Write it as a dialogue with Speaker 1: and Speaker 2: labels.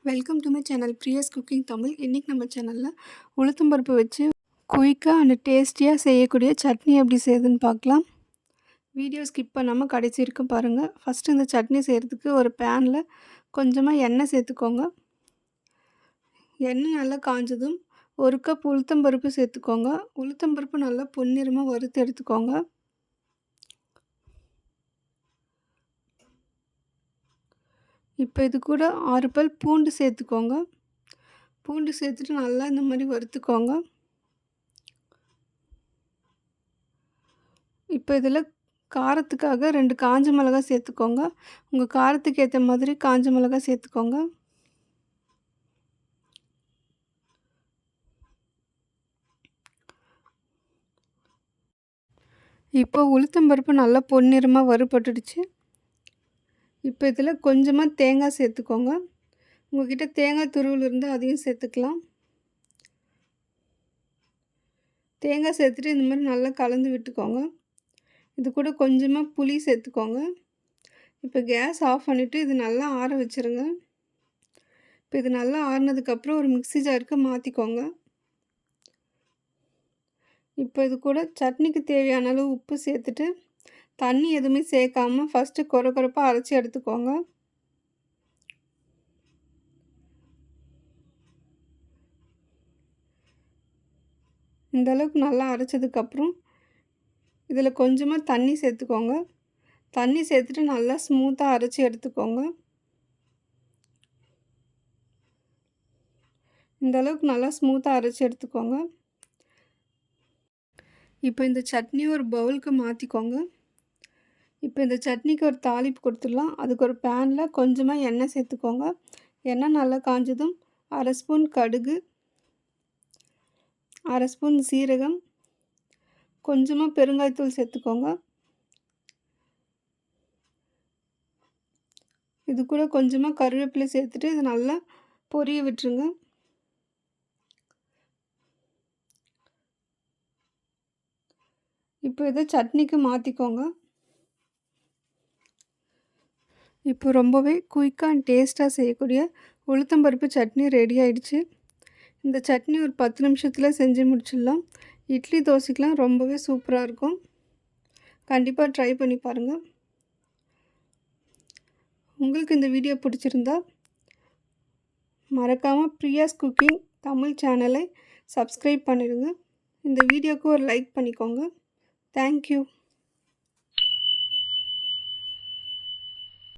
Speaker 1: Welcome to my channel Priya's cooking Tamil. இன்றைக்கி நம்ம சேனலில் உளுத்தம்பருப்பு வச்சு குயிக்காக அண்ட் டேஸ்டியாக செய்யக்கூடிய சட்னி எப்படி செய்யுதுன்னு பார்க்கலாம். வீடியோ ஸ்கிப் பண்ணாமல் கடைசி வரைக்கும் பாருங்கள். ஃபஸ்ட்டு இந்த சட்னி செய்கிறதுக்கு ஒரு பேனில் கொஞ்சமாக எண்ணெய் சேர்த்துக்கோங்க. எண்ணெய் நல்லா காஞ்சதும் 1 கப் உளுத்தம்பருப்பு சேர்த்துக்கோங்க. உளுத்தம்பருப்பு நல்லா பொன்னிறமாக வறுத்து எடுத்துக்கோங்க. இப்போ இது கூட 6 பல் பூண்டு சேர்த்துக்கோங்க. பூண்டு சேர்த்துட்டு நல்லா இந்த மாதிரி வறுத்துக்கோங்க. இப்போ இதில் காரத்துக்காக 2 காஞ்ச மிளகாய் சேர்த்துக்கோங்க. உங்கள் காரத்துக்கு ஏற்ற மாதிரி காஞ்ச மிளகாய் சேர்த்துக்கோங்க. இப்போ உளுத்தம்பருப்பு நல்லா பொன்னிறமாக வறுபட்டுடுச்சு. இப்போ இதில் கொஞ்சமாக தேங்காய் சேர்த்துக்கோங்க. உங்கள்கிட்ட தேங்காய் துருவல் இருந்தால் அதையும் சேர்த்துக்கலாம். தேங்காய் சேர்த்துட்டு இந்த மாதிரி நல்லா கலந்து விட்டுக்கோங்க. இது கூட கொஞ்சமாக புளி சேர்த்துக்கோங்க. இப்போ கேஸ் ஆஃப் பண்ணிவிட்டு இது நல்லா ஆற வச்சுருங்க. இப்போ இது நல்லா ஆறினதுக்கப்புறம் ஒரு மிக்ஸி ஜாருக்கு மாற்றிக்கோங்க. இப்போ இது கூட சட்னிக்கு தேவையான அளவு உப்பு சேர்த்துட்டு தண்ணி எதுவுமே சேர்க்காமல் ஃபஸ்ட்டு கொரப்பாக அரைச்சி எடுத்துக்கோங்க. இந்த அளவுக்கு நல்லா அரைச்சதுக்கப்புறம் இதில் கொஞ்சமாக தண்ணி சேர்த்துக்கோங்க. தண்ணி சேர்த்துட்டு நல்லா ஸ்மூத்தாக அரைச்சி எடுத்துக்கோங்க. இந்த அளவுக்கு நல்லா ஸ்மூத்தாக அரைச்சி எடுத்துக்கோங்க. இப்போ இந்த சட்னி ஒரு பவுலுக்கு மாற்றிக்கோங்க. இப்போ இந்த சட்னிக்கு ஒரு தாளிப்பு கொடுத்துடலாம். அதுக்கு ஒரு பேனில் கொஞ்சமாக எண்ணெய் சேர்த்துக்கோங்க. எண்ணெய் நல்லா காஞ்சதும் 1/2 ஸ்பூன் கடுகு, 1/2 ஸ்பூன் சீரகம், கொஞ்சமாக பெருங்காயத்தூள் சேர்த்துக்கோங்க. இது கூட கொஞ்சமாக கருவேப்பிலை சேர்த்துட்டு இது நல்லா பொரிய விட்டுருங்க. இப்போ இதை சட்னிக்கு மாற்றிக்கோங்க. இப்போ ரொம்பவே குயிக்காக அண்ட் டேஸ்ட்டாக செய்யக்கூடிய உளுத்தம்பருப்பு சட்னி ரெடி ஆகிடுச்சு. இந்த சட்னி ஒரு 10 நிமிஷத்தில் செஞ்சு முடிச்சிடலாம். இட்லி தோசைக்கெலாம் ரொம்பவே சூப்பராக இருக்கும். கண்டிப்பாக ட்ரை பண்ணி பாருங்கள். உங்களுக்கு இந்த வீடியோ பிடிச்சிருந்தா மறக்காமல் பிரியாஸ் குக்கிங் தமிழ் சேனலை சப்ஸ்கிரைப் பண்ணிடுங்க. இந்த வீடியோவுக்கு ஒரு லைக் பண்ணிக்கோங்க. தேங்க்யூ.